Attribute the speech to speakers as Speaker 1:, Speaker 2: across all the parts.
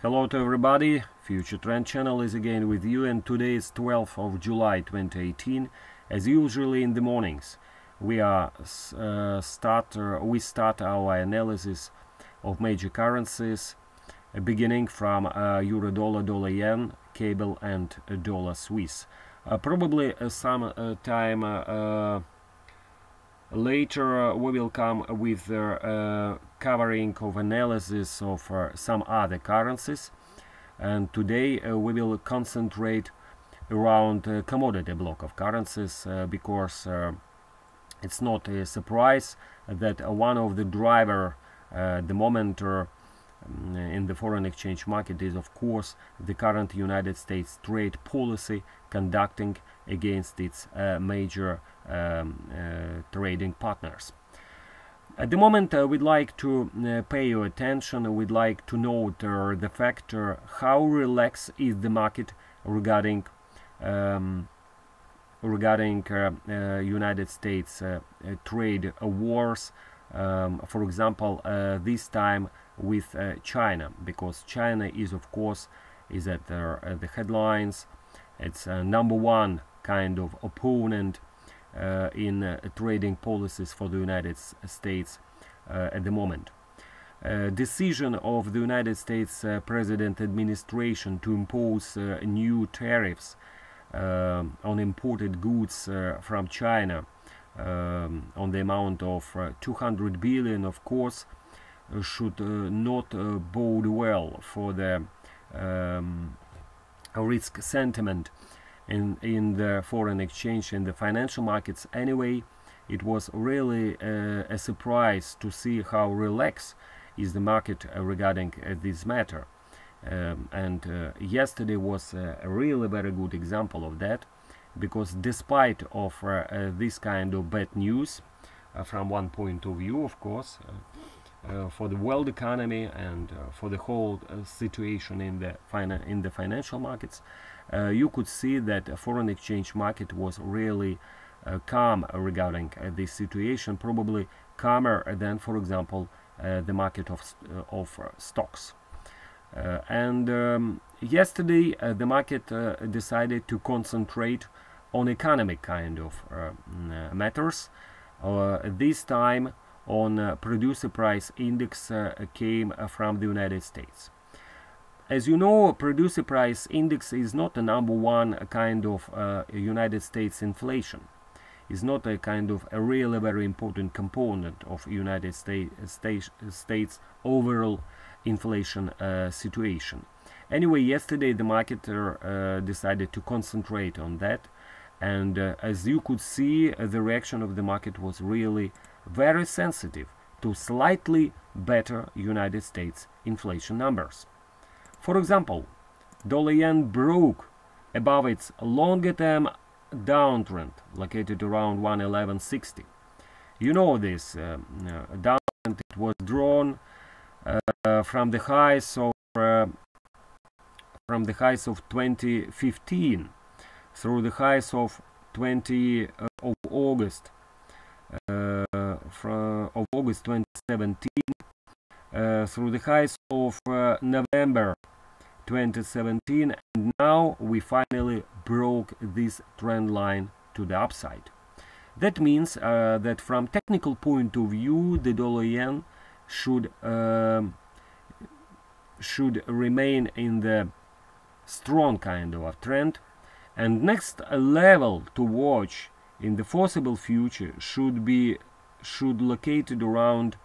Speaker 1: Hello to everybody, FutureTrend channel is again with you, and today is 12th of July 2018. As usually in the mornings, we start our analysis of major currencies, beginning from euro dollar, dollar yen, cable and dollar Swiss. Probably some time later we will come with the covering of analysis of some other currencies, and today we will concentrate around commodity block of currencies because it's not a surprise that one of the driver the moment in the foreign exchange market is of course the current United States trade policy conducting against its major trading partners. At the moment we'd like to pay your attention, we'd like to note the factor how relaxed is the market regarding United States trade wars, for example this time with China, because China is of course at the headlines. It's number one kind of opponent in trading policies for the United States at the moment. Decision of the United States President administration to impose new tariffs on imported goods from China on the amount of 200 billion, of course, should not bode well for the risk sentiment in the foreign exchange and the financial markets. Anyway, it was really a surprise to see how relaxed is the market regarding this matter, and yesterday was a really very good example of that, because despite of this kind of bad news from one point of view, of course, for the world economy and for the whole situation in the financial markets, you could see that the foreign exchange market was really calm regarding this situation, probably calmer than, for example, the market of stocks. And yesterday the market decided to concentrate on economic kind of matters. This time on producer price index came from the United States. As you know, producer price index is not a number one kind of United States inflation. It's not a kind of a really very important component of United States overall inflation situation. Anyway, yesterday the market decided to concentrate on that, and as you could see, the reaction of the market was really very sensitive to slightly better United States inflation numbers. For example, dollar yen broke above its longer term downtrend located around 111.60. You know this downtrend, it was drawn from the highs of 2015 through the highs of 20 of August of August 2017 through the highs of November 2017, and now we finally broke this trend line to the upside. That means that from technical point of view, the dollar yen should remain in the strong kind of a trend, and next level to watch in the foreseeable future should located around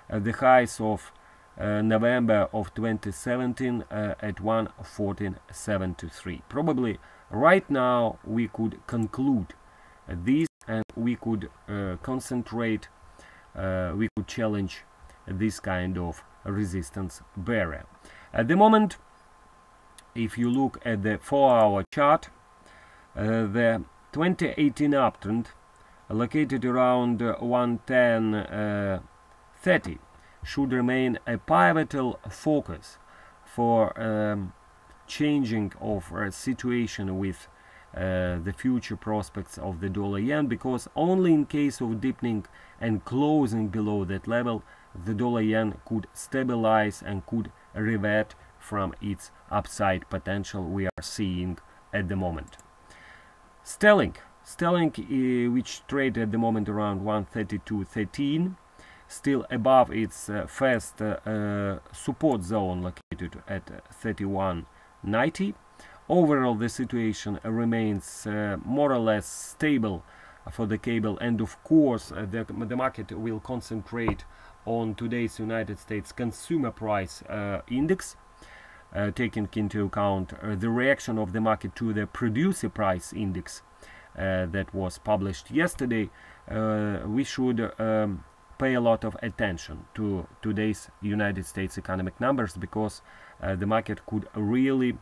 Speaker 1: the highs of November of 2017 at 114.73. Probably right now we could conclude this, and we could concentrate, we could challenge this kind of resistance barrier. At the moment, if you look at the 4-hour chart, the 2018 uptrend located around 110.30 should remain a pivotal focus for changing of situation with the future prospects of the dollar yen, because only in case of deepening and closing below that level the dollar yen could stabilize and could revert from its upside potential we are seeing at the moment. Sterling, which trade at the moment around 132.13, still above its first support zone located at 31.90. Overall, the situation remains more or less stable for the cable, and of course the market will concentrate on today's United States consumer price index, taking into account the reaction of the market to the producer price index that was published yesterday. We should pay a lot of attention to today's United States economic numbers, because the market could really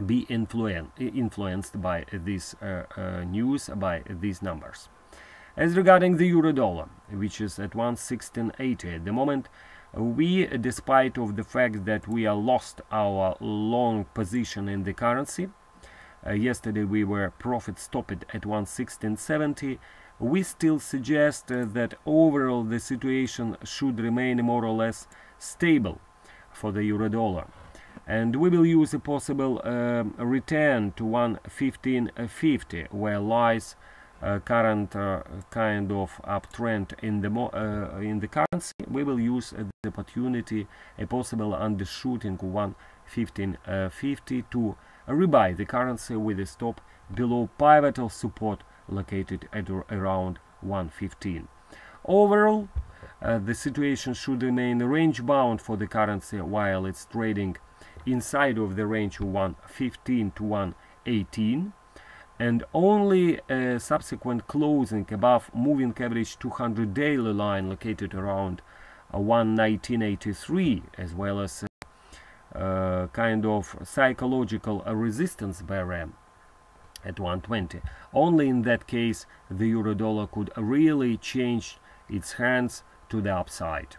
Speaker 1: be influenced by this news, by these numbers. As regarding the euro dollar, which is at 116.80 at the moment, we, despite of the fact that we are lost our long position in the currency, yesterday we were profit stopped at 116.70, we still suggest that overall the situation should remain more or less stable for the euro dollar, and we will use a possible return to 115.50, where lies current kind of uptrend in the currency. We will use the opportunity, a possible undershooting 115.50, to rebuy the currency with a stop below pivotal support located at around 115. Overall, the situation should remain range bound for the currency while it's trading inside of the range of 115 to 118, and only a subsequent closing above moving average 200 daily line located around 119.83, as well as kind of psychological resistance barrier at 120. Only in that case the euro dollar could really change its hands to the upside.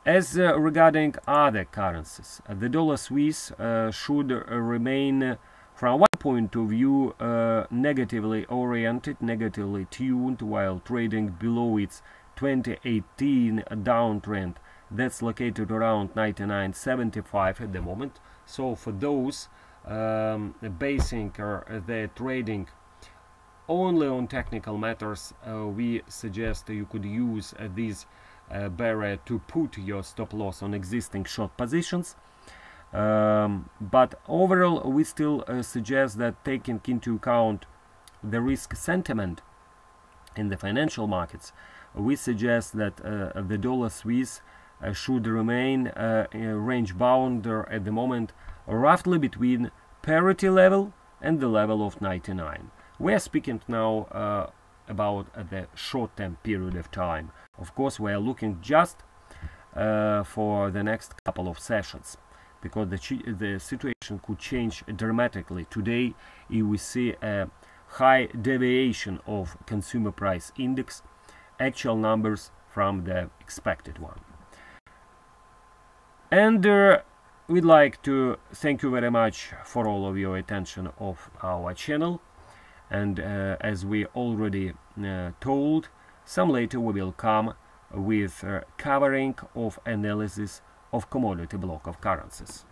Speaker 1: As regarding other currencies, the dollar Swiss should remain, from one point of view, negatively oriented, negatively tuned, while trading below its 2018 downtrend that's located around 99.75 at the moment. So for those basing their trading only on technical matters, we suggest you could use this barrier to put your stop loss on existing short positions. But overall, we still suggest that, taking into account the risk sentiment in the financial markets, we suggest that the dollar Swiss should remain range bound at the moment, roughly between parity level and the level of 99. We are speaking now about the short-term period of time. Of course, we are looking just for the next couple of sessions, because the situation could change dramatically. Today, if we see a high deviation of consumer price index, actual numbers from the expected one. And we'd like to thank you very much for all of your attention of our channel. And as we already told, some later we will come with covering of analysis of commodity block of currencies.